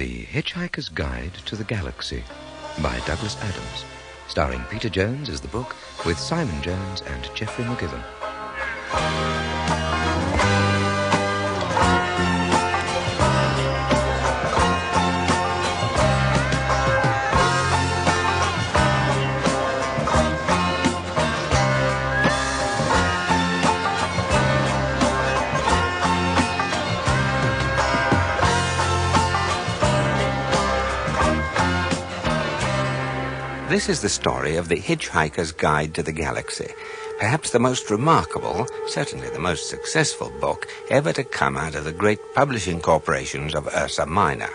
The Hitchhiker's Guide to the Galaxy by Douglas Adams, starring Peter Jones as the book with Simon Jones and Geoffrey McGiven. This is the story of The Hitchhiker's Guide to the Galaxy, perhaps the most remarkable, certainly the most successful book ever to come out of the great publishing corporations of Ursa Minor.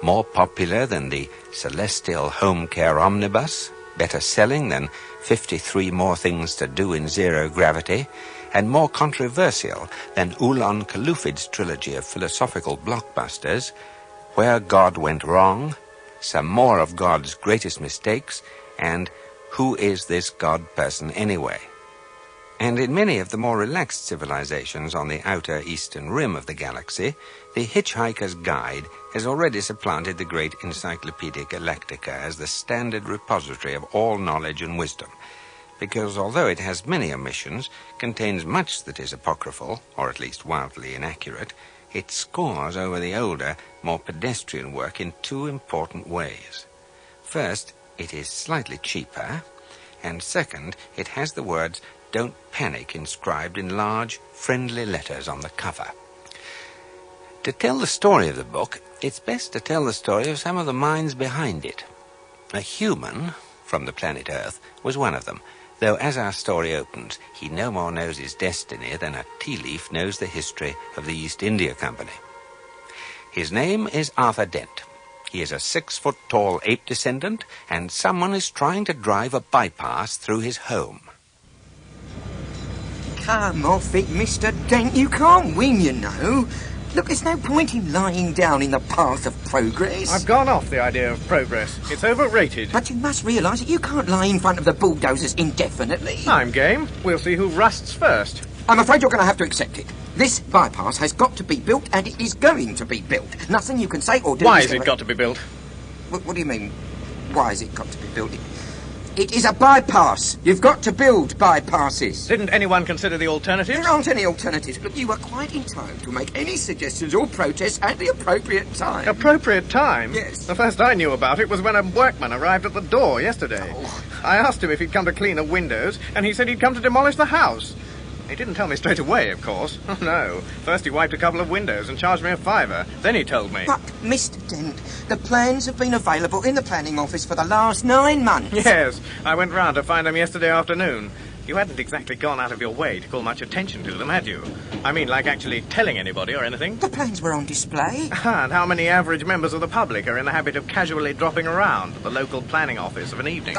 More popular than the Celestial Home Care Omnibus, better selling than 53 More Things to Do in Zero Gravity, and more controversial than Ulan Kalufid's trilogy of philosophical blockbusters, Where God Went Wrong, Some More of God's Greatest Mistakes, and Who Is This God Person Anyway? And in many of the more relaxed civilizations on the outer eastern rim of the galaxy, the Hitchhiker's Guide has already supplanted the great Encyclopædia Galactica as the standard repository of all knowledge and wisdom, because although it has many omissions, contains much that is apocryphal, or at least wildly inaccurate, it scores over the older, more pedestrian work in two important ways. First, it is slightly cheaper, and second, it has the words "Don't Panic" inscribed in large, friendly letters on the cover. To tell the story of the book, it's best to tell the story of some of the minds behind it. A human, from the planet Earth, was one of them, though as our story opens, he no more knows his destiny than a tea leaf knows the history of the East India Company. His name is Arthur Dent. He is a 6-foot-tall ape descendant, and someone is trying to drive a bypass through his home. Come off it, Mr. Dent. You can't win, you know. Look, there's no point in lying down in the path of progress. I've gone off the idea of progress. It's overrated. But you must realise that you can't lie in front of the bulldozers indefinitely. I'm game. We'll see who rusts first. I'm afraid you're going to have to accept it. This bypass has got to be built, and it is going to be built. Nothing you can say or do... Why has it got to be built? What do you mean, why has it got to be built? It is a bypass. You've got to build bypasses. Didn't anyone consider the alternatives? There aren't any alternatives, but you are quite entitled to make any suggestions or protests at the appropriate time. Appropriate time? Yes. The first I knew about it was when a workman arrived at the door yesterday. Oh. I asked him if he'd come to clean the windows, and he said he'd come to demolish the house. He didn't tell me straight away, of course. Oh, no. First he wiped a couple of windows and charged me $5. Then he told me. But, Mr. Dent, the plans have been available in the planning office for the last 9 months. Yes, I went round to find them yesterday afternoon. You hadn't exactly gone out of your way to call much attention to them, had you? I mean, like actually telling anybody or anything? The plans were on display. And how many average members of the public are in the habit of casually dropping around at the local planning office of an evening?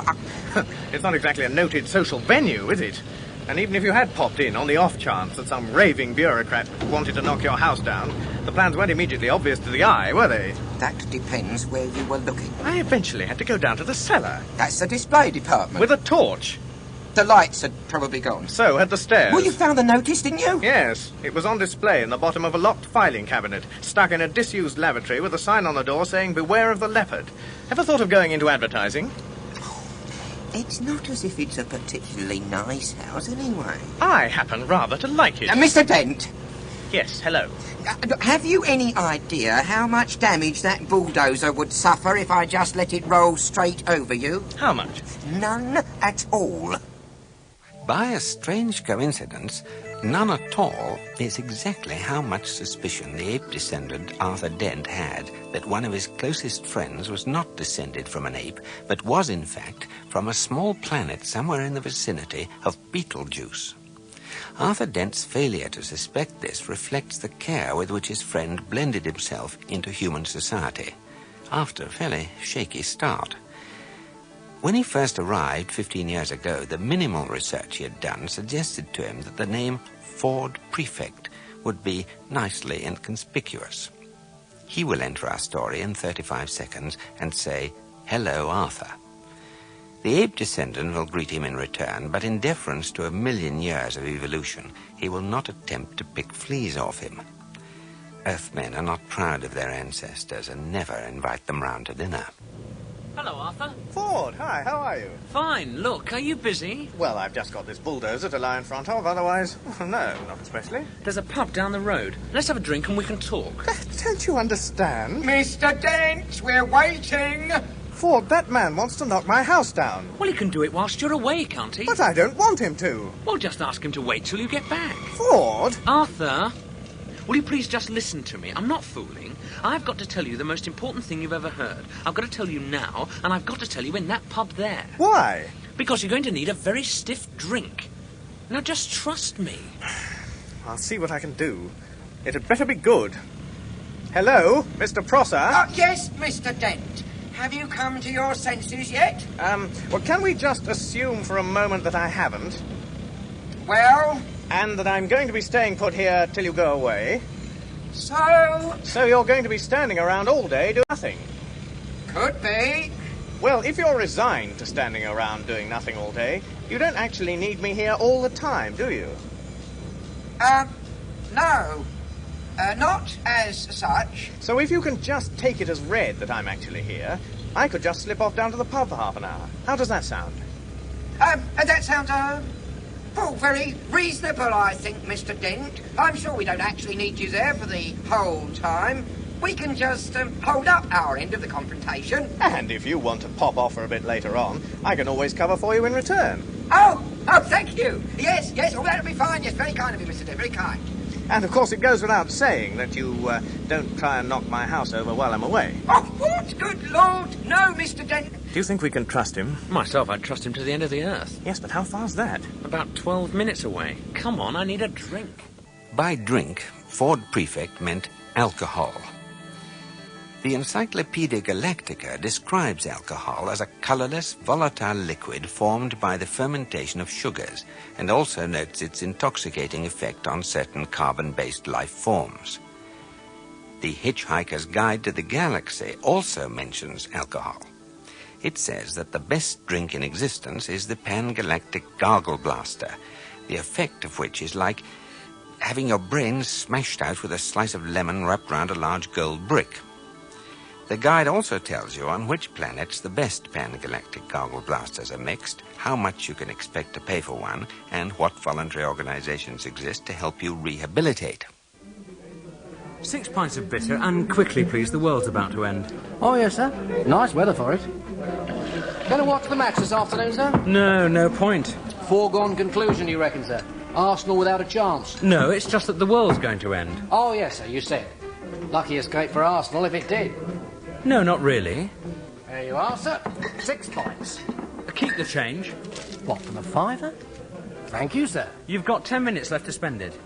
It's not exactly a noted social venue, is it? And even if you had popped in on the off chance that some raving bureaucrat wanted to knock your house down, the plans weren't immediately obvious to the eye, were they? That depends where you were looking. I eventually had to go down to the cellar. That's the display department. With a torch. The lights had probably gone. So had the stairs. Well, you found the notice, didn't you? Yes. It was on display in the bottom of a locked filing cabinet, stuck in a disused lavatory with a sign on the door saying, "Beware of the leopard." Ever thought of going into advertising? It's not as if it's a particularly nice house, anyway. I happen rather to like it. Mr. Dent! Yes, hello. Have you any idea how much damage that bulldozer would suffer if I just let it roll straight over you? How much? None at all. By a strange coincidence, none at all is exactly how much suspicion the ape descendant Arthur Dent had that one of his closest friends was not descended from an ape, but was in fact from a small planet somewhere in the vicinity of Betelgeuse. Arthur Dent's failure to suspect this reflects the care with which his friend blended himself into human society, after a fairly shaky start. When he first arrived 15 years ago, the minimal research he had done suggested to him that the name Ford Prefect would be nicely inconspicuous. He will enter our story in 35 seconds and say, "Hello, Arthur." The ape descendant will greet him in return, but in deference to 1,000,000 years of evolution, he will not attempt to pick fleas off him. Earthmen are not proud of their ancestors and never invite them round to dinner. Hello, Arthur. Ford, hi, how are you? Fine. Look, are you busy? Well, I've just got this bulldozer to lie in front of, otherwise, no, not especially. There's a pub down the road. Let's have a drink and we can talk. Don't you understand? Mr. Dent, we're waiting. Ford, that man wants to knock my house down. Well, he can do it whilst you're away, can't he? But I don't want him to. Well, just ask him to wait till you get back. Ford? Arthur, will you please just listen to me? I'm not fooling. I've got to tell you the most important thing you've ever heard. I've got to tell you now, and I've got to tell you in that pub there. Why? Because you're going to need a very stiff drink. Now, just trust me. I'll see what I can do. It had better be good. Hello, Mr. Prosser? Yes, Mr. Dent. Have you come to your senses yet? Well, can we just assume for a moment that I haven't? Well? And that I'm going to be staying put here till you go away. So you're going to be standing around all day doing nothing? Could be. Well, if you're resigned to standing around doing nothing all day, you don't actually need me here all the time, do you? No. Not as such. So if you can just take it as read that I'm actually here, I could just slip off down to the pub for half an hour. How does that sound? That sounds, very reasonable, I think, Mr. Dent. I'm sure we don't actually need you there for the whole time. We can just hold up our end of the confrontation. And if you want to pop off for a bit later on, I can always cover for you in return. Oh, thank you. Yes, that'll be fine. Yes, very kind of you, Mr. Dent, very kind. And, of course, it goes without saying that you don't try and knock my house over while I'm away. Oh, what? Good Lord. No, Mr. Dent. Do you think we can trust him? Myself, I'd trust him to the end of the earth. Yes, but how far's that? About 12 minutes away. Come on, I need a drink. By drink, Ford Prefect meant alcohol. The Encyclopaedia Galactica describes alcohol as a colourless, volatile liquid formed by the fermentation of sugars, and also notes its intoxicating effect on certain carbon-based life forms. The Hitchhiker's Guide to the Galaxy also mentions alcohol. It says that the best drink in existence is the Pan-Galactic Gargle Blaster, the effect of which is like having your brains smashed out with a slice of lemon wrapped round a large gold brick. The guide also tells you on which planets the best Pan-Galactic Gargle Blasters are mixed, how much you can expect to pay for one, and what voluntary organizations exist to help you rehabilitate. 6 pints of bitter, and quickly, please. The world's about to end. Oh, yes, sir. Nice weather for it. Going to watch the match this afternoon, sir? No point. Foregone conclusion, you reckon, sir? Arsenal without a chance? No, it's just that the world's going to end. Oh, yes, sir, you said. Lucky escape for Arsenal if it did. No, not really. There you are, sir. 6 pints. Keep the change. What, for the fiver? Thank you, sir. You've got 10 minutes left to spend it.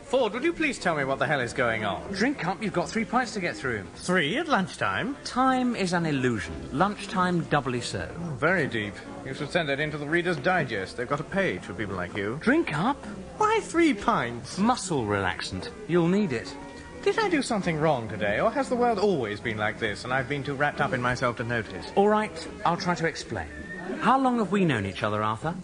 Ford, would you please tell me what the hell is going on? Drink up, you've got 3 pints to get through. 3 at lunchtime? Time is an illusion. Lunchtime doubly so. Oh, very deep. You should send that into the Reader's Digest. They've got a page for people like you. Drink up. Why 3 pints? Muscle relaxant. You'll need it. Did I do something wrong today, or has the world always been like this, and I've been too wrapped up in myself to notice? All right, I'll try to explain. How long have we known each other, Arthur?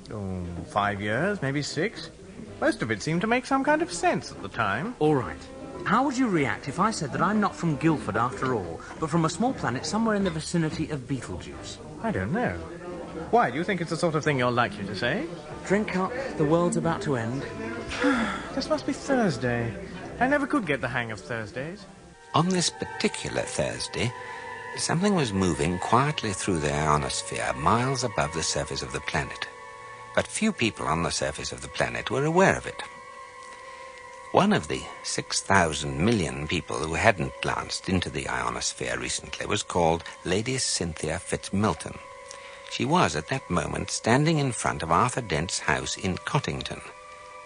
5 years, maybe 6. Most of it seemed to make some kind of sense at the time. All right. How would you react if I said that I'm not from Guildford after all, but from a small planet somewhere in the vicinity of Beetlejuice? I don't know. Why, do you think it's the sort of thing you're likely to say? Drink up, the world's about to end. This must be Thursday. I never could get the hang of Thursdays. On this particular Thursday, something was moving quietly through the ionosphere miles above the surface of the planet. But few people on the surface of the planet were aware of it. One of the 6,000 million people who hadn't glanced into the ionosphere recently was called Lady Cynthia Fitzmilton. She was at that moment standing in front of Arthur Dent's house in Cottington.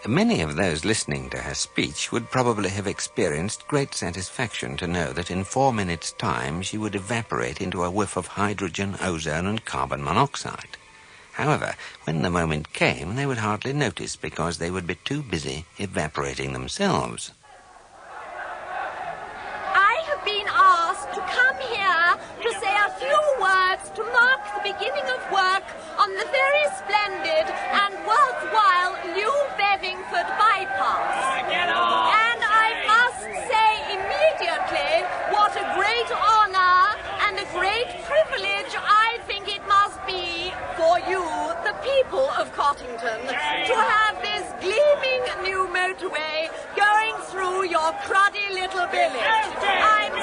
Many of those listening to her speech would probably have experienced great satisfaction to know that in 4 minutes' time she would evaporate into a whiff of hydrogen, ozone, and carbon monoxide. However, when the moment came, they would hardly notice because they would be too busy evaporating themselves. I have been asked to come here to say a few words to mark the beginning of work on the very splendid and worthwhile new Bevingford bypass. Get off! And I must say village. I'm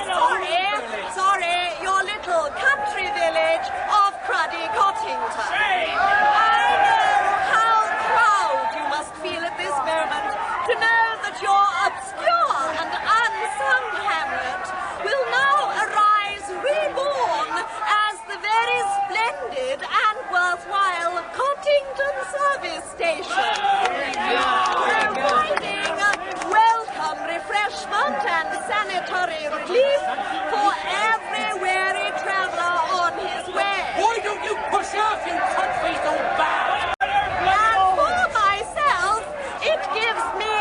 sorry, your little country village of Cruddy Cottington. I know how proud you must feel at this moment to know that your obscure and unsung hamlet will now arise reborn as the very splendid and worthwhile Cottington Service Station, providing welcome refreshment and sanitary relief for every weary traveller on his way. Why don't you push off, you cut-faced old bag? And for myself, it gives me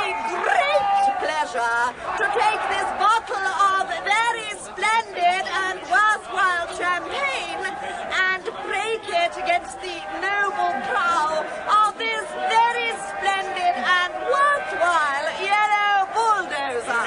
great pleasure to take this bottle of very splendid and worthwhile champagne and break it against the noble prow of this very splendid and worthwhile yellow bulldozer.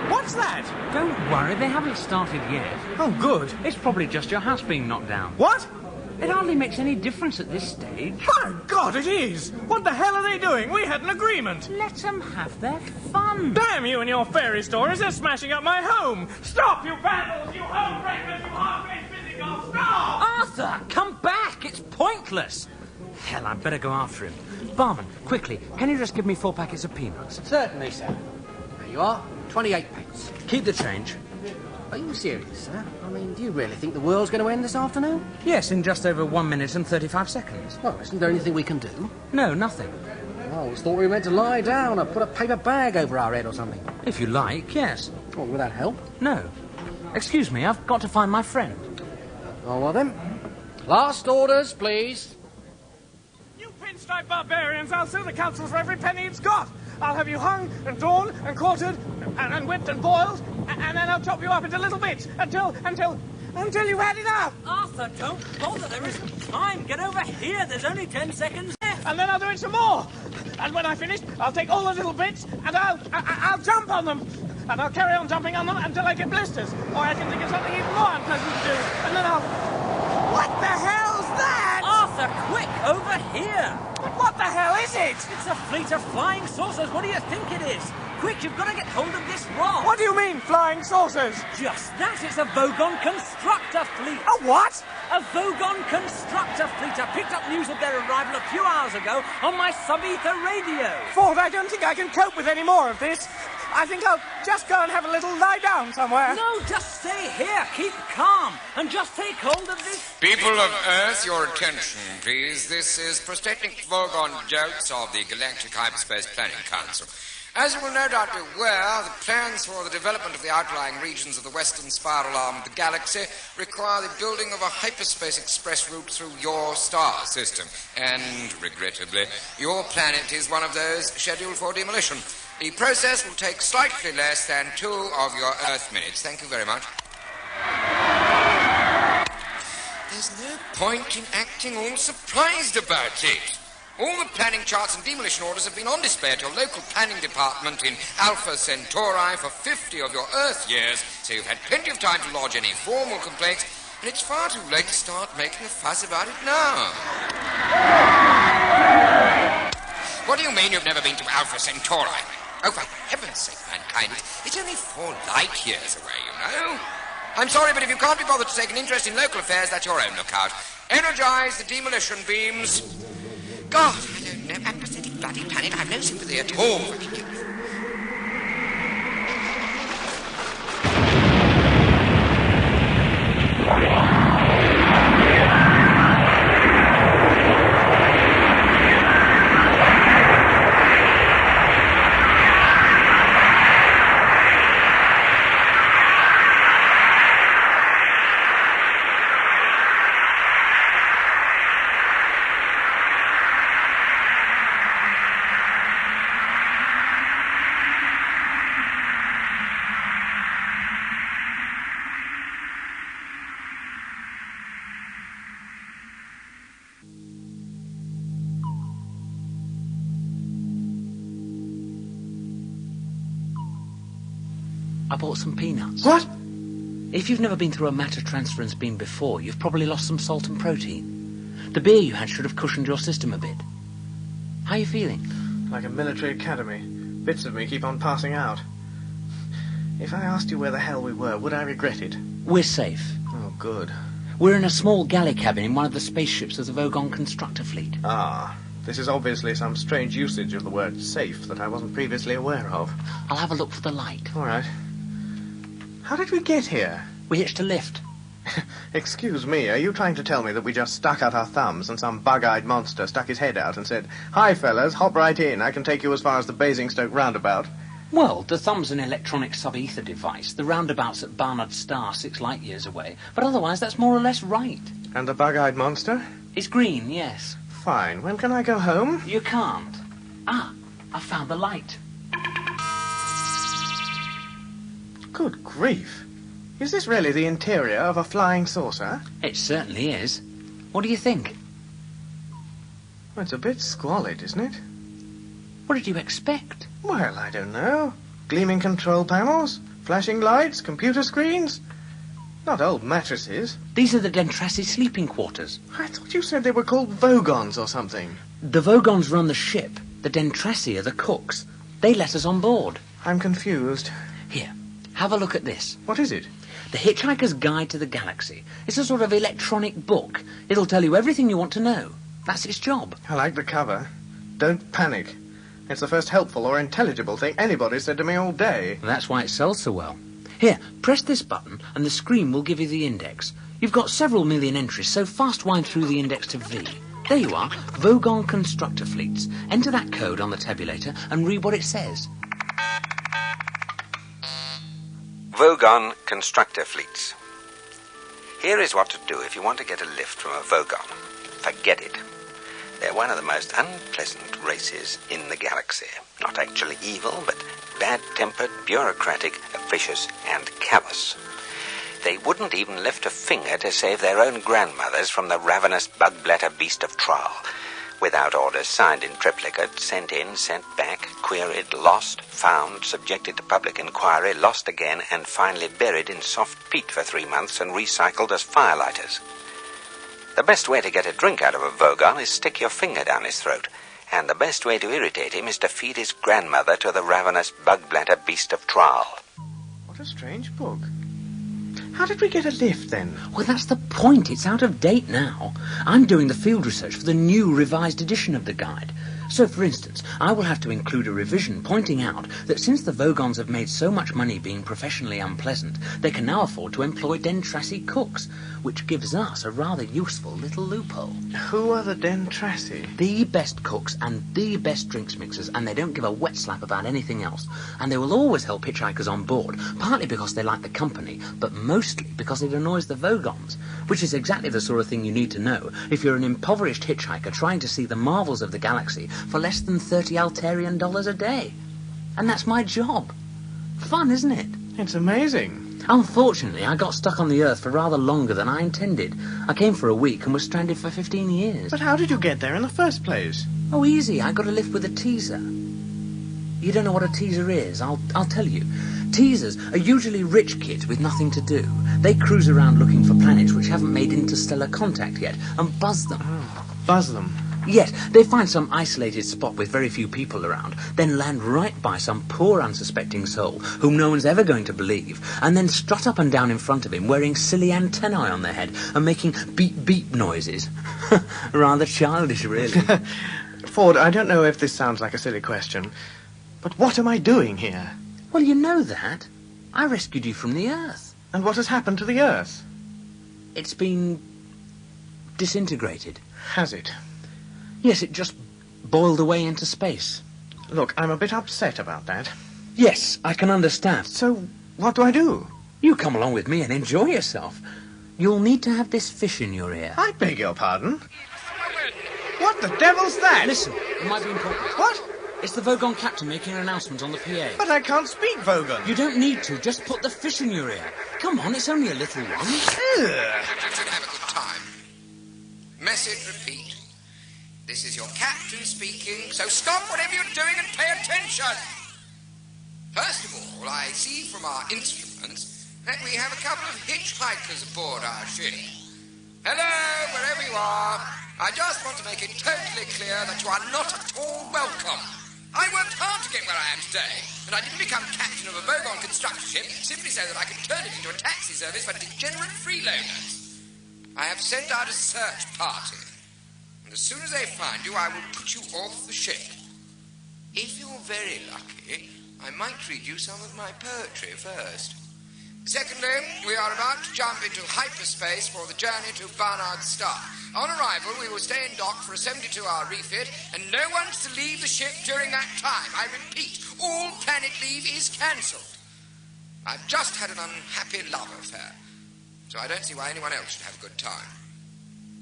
What's that? Don't worry, they haven't started yet. Oh, good. It's probably just your house being knocked down. What? It hardly makes any difference at this stage. My God, it is! What the hell are they doing? We had an agreement. Let them have their fun. Damn you and your fairy stories! They're smashing up my home! Stop, you vandals! You home breakers! You half-faced physicals! Stop! Arthur, come back! It's pointless. Hell, I'd better go after him. Barman, quickly, can you just give me 4 packets of peanuts? Certainly, sir. There you are. 28 pence. Keep the change. Are you serious, sir? I mean, do you really think the world's going to end this afternoon? Yes, in just over 1 minute and 35 seconds. Well, isn't there anything we can do? No, nothing. I always thought we were meant to lie down or put a paper bag over our head or something. If you like, yes. Well, would that help? No. Excuse me, I've got to find my friend. Oh, well then. Last orders, please. You pinstripe barbarians! I'll sue the council for every penny it's got! I'll have you hung and drawn and quartered and whipped and boiled, and then I'll chop you up into little bits until you've had enough! Arthur, don't bother. There isn't time. Get over here. There's only 10 seconds left. And then I'll do it some more! And when I finish, I'll take all the little bits and I'll jump on them! And I'll carry on jumping on them until I get blisters. Or I can think of something even more unpleasant to do. And then I'll... What the hell's that? Arthur, quick, over here. What the hell is it? It's a fleet of flying saucers. What do you think it is? Quick, you've got to get hold of this rod. What do you mean, flying saucers? Just that. It's a Vogon constructor fleet. A what? A Vogon constructor fleet. I picked up news of their arrival a few hours ago on my sub-ether radio. Ford, I don't think I can cope with any more of this. I think I'll just go and have a little lie down somewhere. No, just stay here. Keep calm and just take hold of this. People of Earth, your attention, please. This is Prosthetic Vogon Jokes of the Galactic Hyperspace Planning Council. As you will no doubt be aware, the plans for the development of the outlying regions of the western spiral arm of the galaxy require the building of a hyperspace express route through your star system. And, regrettably, your planet is one of those scheduled for demolition. The process will take slightly less than 2 of your Earth minutes. Thank you very much. There's no point in acting all surprised about it. All the planning charts and demolition orders have been on display at your local planning department in Alpha Centauri for 50 of your Earth years, so you've had plenty of time to lodge any formal complaints, and it's far too late to start making a fuss about it now. What do you mean you've never been to Alpha Centauri? Oh, for heaven's sake, mankind, it's only 4 light years away, you know. I'm sorry, but if you can't be bothered to take an interest in local affairs, that's your own lookout. Energize the demolition beams. God, I don't know. Apathetic bloody planet. I've no sympathy at all for you. I bought some peanuts. What? If you've never been through a matter transference beam before, you've probably lost some salt and protein. The beer you had should have cushioned your system a bit. How are you feeling? Like a military academy. Bits of me keep on passing out. If I asked you where the hell we were, would I regret it? We're safe. Oh, good. We're in a small galley cabin in one of the spaceships of the Vogon constructor fleet. Ah, this is obviously some strange usage of the word safe that I wasn't previously aware of. I'll have a look for the light. All right. How did we get here? We hitched a lift. Excuse me, are you trying to tell me that we just stuck out our thumbs and some bug-eyed monster stuck his head out and said, "Hi, fellas, hop right in. I can take you as far as the Basingstoke roundabout"? Well, the thumb's an electronic sub-ether device. The roundabout's at Barnard Star, 6 light years away. But otherwise, that's more or less right. And the bug-eyed monster? It's green, yes. Fine. When can I go home? You can't. Ah, I found the light. Good grief. Is this really the interior of a flying saucer? It certainly is. What do you think? Well, it's a bit squalid, isn't it? What did you expect? Well, I don't know. Gleaming control panels, flashing lights, computer screens. Not old mattresses. These are the Dentrassi sleeping quarters. I thought you said they were called Vogons or something. The Vogons run the ship. The Dentrassi are the cooks. They let us on board. I'm confused. Here, have a look at this. What is it? The Hitchhiker's Guide to the Galaxy. It's a sort of electronic book. It'll tell you everything you want to know. That's its job. I like the cover. Don't panic. It's the first helpful or intelligible thing anybody's said to me all day. That's why it sells so well. Here, press this button and the screen will give you the index. You've got several million entries, so fast wind through the index to V. There you are, Vogon Constructor Fleets. Enter that code on the tabulator and read what it says. Vogon Constructor Fleets. Here is what to do if you want to get a lift from a Vogon. Forget it. They're one of the most unpleasant races in the galaxy. Not actually evil, but bad-tempered, bureaucratic, officious, and callous. They wouldn't even lift a finger to save their own grandmothers from the ravenous bug-blatter beast of Trial. Without orders signed in triplicate, sent in, sent back, queried, lost, found, subjected to public inquiry, lost again, and finally buried in soft peat for 3 months and recycled as firelighters. The best way to get a drink out of a Vogon is stick your finger down his throat. And the best way to irritate him is to feed his grandmother to the ravenous bug-blatter beast of Trial. What a strange book. How did we get a lift, then? Well, that's the point. It's out of date now. I'm doing the field research for the new revised edition of the guide. So, for instance, I will have to include a revision pointing out that since the Vogons have made so much money being professionally unpleasant, they can now afford to employ Dentrassi cooks, which gives us a rather useful little loophole. Who are the Dentrassi? The best cooks and the best drinks mixers, and they don't give a wet slap about anything else. And they will always help hitchhikers on board, partly because they like the company, but mostly because it annoys the Vogons, which is exactly the sort of thing you need to know if you're an impoverished hitchhiker trying to see the marvels of the galaxy for less than $30 Altarian dollars a day. And that's my job. Fun, isn't it? It's amazing. Unfortunately, I got stuck on the Earth for rather longer than I intended. I came for a week and was stranded for 15 years. But how did you get there in the first place? Oh, easy. I got a lift with a teaser. You don't know what a teaser is? I'll tell you. Teasers are usually rich kids with nothing to do. They cruise around looking for planets which haven't made interstellar contact yet and buzz them. Oh, buzz them? Yes, they find some isolated spot with very few people around, then land right by some poor unsuspecting soul whom no one's ever going to believe, and then strut up and down in front of him wearing silly antennae on their head and making beep-beep noises. Rather childish, really. Ford, I don't know if this sounds like a silly question, but what am I doing here? Well, you know that. I rescued you from the Earth. And what has happened to the Earth? It's been disintegrated. Has it? Yes, it just boiled away into space. Look, I'm a bit upset about that. Yes, I can understand. So, what do I do? You come along with me and enjoy yourself. You'll need to have this fish in your ear. I beg your pardon? What the devil's that? Listen, it might be important. What? It's the Vogon captain making an announcement on the PA. But I can't speak Vogon. You don't need to. Just put the fish in your ear. Come on, it's only a little one. Have a good time. Message repeat. This is your captain speaking, so stop whatever you're doing and pay attention. First of all, I see from our instruments that we have a couple of hitchhikers aboard our ship. Hello, wherever you are. I just want to make it totally clear that you are not at all welcome. I worked hard to get where I am today, and I didn't become captain of a Vogon construction ship simply so that I could turn it into a taxi service for degenerate freeloaders. I have sent out a search party, and as soon as they find you, I will put you off the ship. If you're very lucky, I might read you some of my poetry first. Secondly, we are about to jump into hyperspace for the journey to Barnard's Star. On arrival, we will stay in dock for a 72-hour refit, and no one's to leave the ship during that time. I repeat, all planet leave is cancelled. I've just had an unhappy love affair, so I don't see why anyone else should have a good time.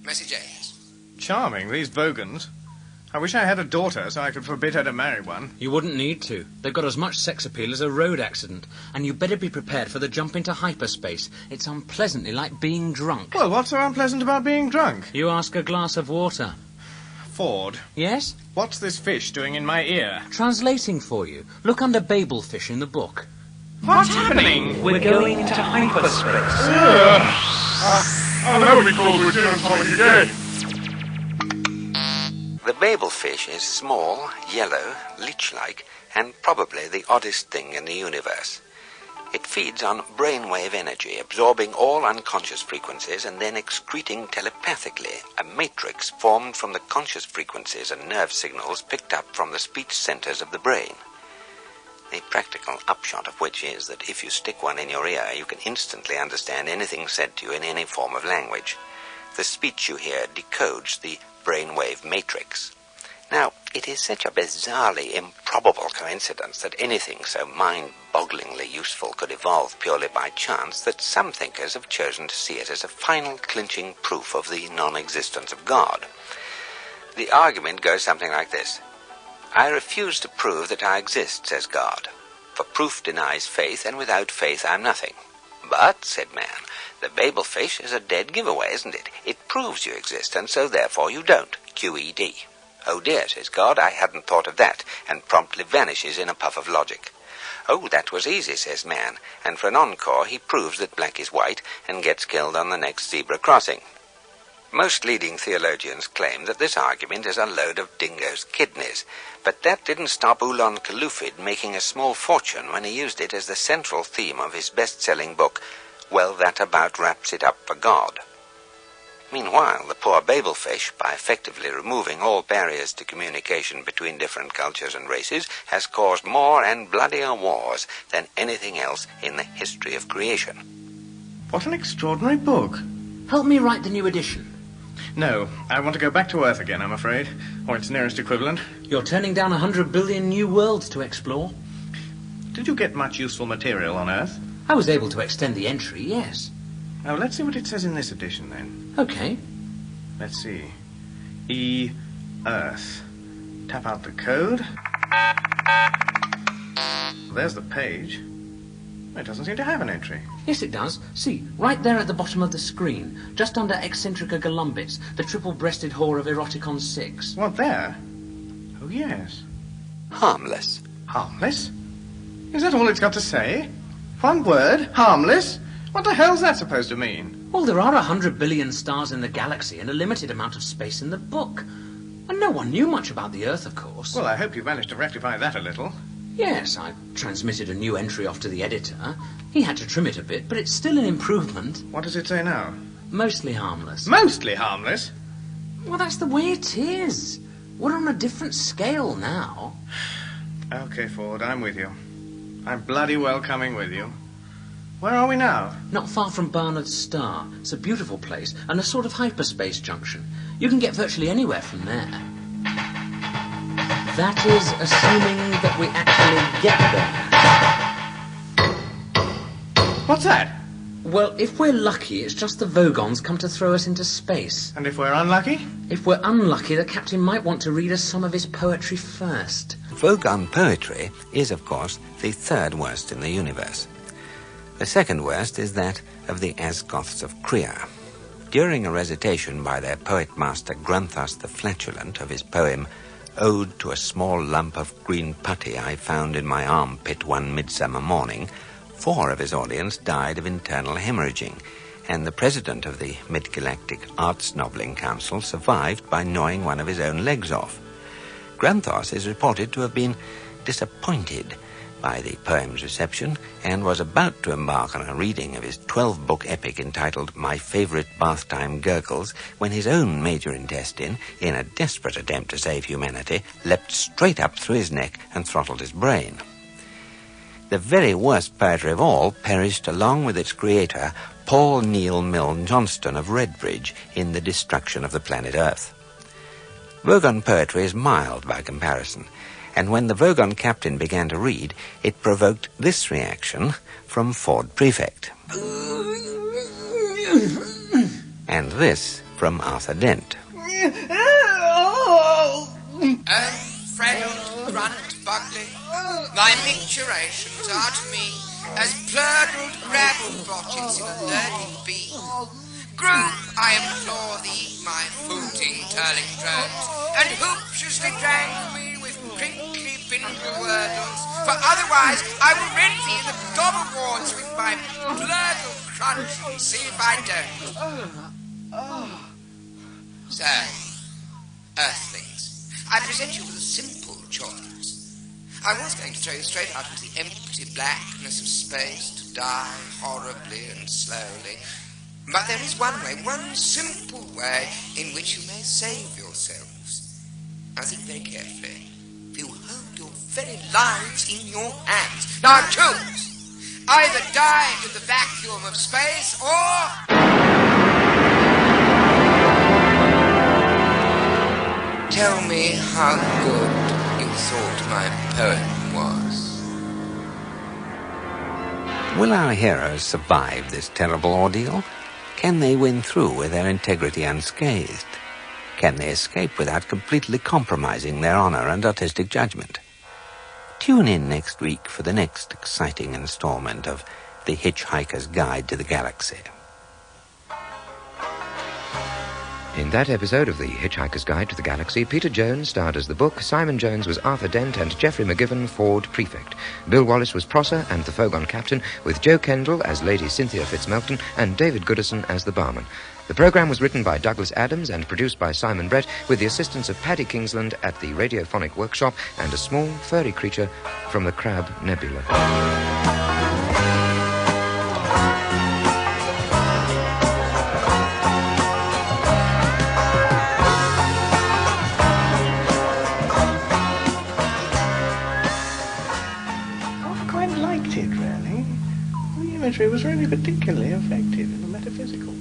Message ends. Charming, these Vogons. I wish I had a daughter so I could forbid her to marry one. You wouldn't need to. They've got as much sex appeal as a road accident. And you better be prepared for the jump into hyperspace. It's unpleasantly like being drunk. Well, what's so unpleasant about being drunk? You ask a glass of water. Ford. Yes? What's this fish doing in my ear? Translating for you. Look under Babelfish in the book. What's happening? We're going into hyperspace. I know we called the return tonic again. The Babelfish is small, yellow, leech-like, and probably the oddest thing in the universe. It feeds on brainwave energy, absorbing all unconscious frequencies and then excreting telepathically a matrix formed from the conscious frequencies and nerve signals picked up from the speech centers of the brain. The practical upshot of which is that if you stick one in your ear, you can instantly understand anything said to you in any form of language. The speech you hear decodes the brainwave matrix. Now, it is such a bizarrely improbable coincidence that anything so mind-bogglingly useful could evolve purely by chance that some thinkers have chosen to see it as a final clinching proof of the non-existence of God. The argument goes something like this. I refuse to prove that I exist, says God, for proof denies faith, and without faith I'm nothing. But, said man, the Babelfish is a dead giveaway, isn't it? It proves you exist, and so therefore you don't. QED. Oh dear, says God, I hadn't thought of that, and promptly vanishes in a puff of logic. Oh, that was easy, says man, and for an encore he proves that black is white and gets killed on the next zebra crossing. Most leading theologians claim that this argument is a load of dingo's kidneys, but that didn't stop Ulon Kalufid making a small fortune when he used it as the central theme of his best-selling book, Well, That About Wraps It Up for God. Meanwhile, the poor Babelfish, by effectively removing all barriers to communication between different cultures and races, has caused more and bloodier wars than anything else in the history of creation. What an extraordinary book. Help me write the new edition. No, I want to go back to Earth again, I'm afraid, or its nearest equivalent. You're turning down 100 billion new worlds to explore. Did you get much useful material on Earth? I was able to extend the entry, yes. Now, let's see what it says in this edition, then. Okay. Let's see. Earth. Tap out the code. There's the page. It doesn't seem to have an entry. Yes, it does. See, right there at the bottom of the screen, just under Eccentrica Golumbits, the triple-breasted whore of Eroticon 6. What, there? Oh, yes. Harmless. Harmless? Is that all it's got to say? One word? Harmless? What the hell's that supposed to mean? Well, there are 100 billion stars in the galaxy and a limited amount of space in the book. And no one knew much about the Earth, of course. Well, I hope you managed to rectify that a little. Yes, I transmitted a new entry off to the editor. He had to trim it a bit, but it's still an improvement. What does it say now? Mostly harmless. Mostly harmless? Well, that's the way it is. We're on a different scale now. Okay, Ford, I'm with you. I'm bloody well coming with you. Where are we now? Not far from Barnard's Star. It's a beautiful place and a sort of hyperspace junction. You can get virtually anywhere from there. That is assuming that we actually get there. What's that? Well, if we're lucky, it's just the Vogons come to throw us into space. And if we're unlucky? If we're unlucky, the captain might want to read us some of his poetry first. Vogon poetry is, of course, the third worst in the universe. The second worst is that of the Azgoths of Kriya. During a recitation by their poet master Grunthus the Flatulent of his poem ode to a small lump of green putty I found in my armpit one midsummer morning, 4 of his audience died of internal hemorrhaging, and the president of the Mid-Galactic Arts Novelling Council survived by gnawing one of his own legs off. Granthos is reported to have been disappointed by the poem's reception and was about to embark on a reading of his 12-book epic entitled My Favourite Bath-Time Gurgles when his own major intestine, in a desperate attempt to save humanity, leapt straight up through his neck and throttled his brain. The very worst poetry of all perished along with its creator, Paul Neil Milne Johnston of Redbridge, in the destruction of the planet Earth. Vogon poetry is mild by comparison, and when the Vogon captain began to read, it provoked this reaction from Ford Prefect. And this from Arthur Dent. Friend Grunt Buckley, thy micturations are to me as plurdled gravel blotches in a lurking bee. Groom, I implore thee, my footing turling drones, and hooptiously dangle me with crinkly bindle wordles, for otherwise I will rend thee in the gobble wards with my blurdle crunch and see if I don't. So, Earthlings, I present you with a simple choice. I was going to throw you straight out into the empty blackness of space to die horribly and slowly. But there is one way, one simple way, in which you may save yourselves. Now think very carefully. You hold your very lives in your hands. Now choose. Either die in the vacuum of space, or... Tell me how good you thought my poem was. Will our heroes survive this terrible ordeal? Can they win through with their integrity unscathed? Can they escape without completely compromising their honor and artistic judgment? Tune in next week for the next exciting installment of The Hitchhiker's Guide to the Galaxy. In that episode of The Hitchhiker's Guide to the Galaxy, Peter Jones starred as the Book, Simon Jones was Arthur Dent, and Geoffrey McGivern, Ford Prefect. Bill Wallace was Prosser and the Fogon Captain, with Joe Kendall as Lady Cynthia Fitzmelton and David Goodison as the barman. The programme was written by Douglas Adams and produced by Simon Brett, with the assistance of Paddy Kingsland at the Radiophonic Workshop and a small furry creature from the Crab Nebula. It was really particularly effective in the metaphysical.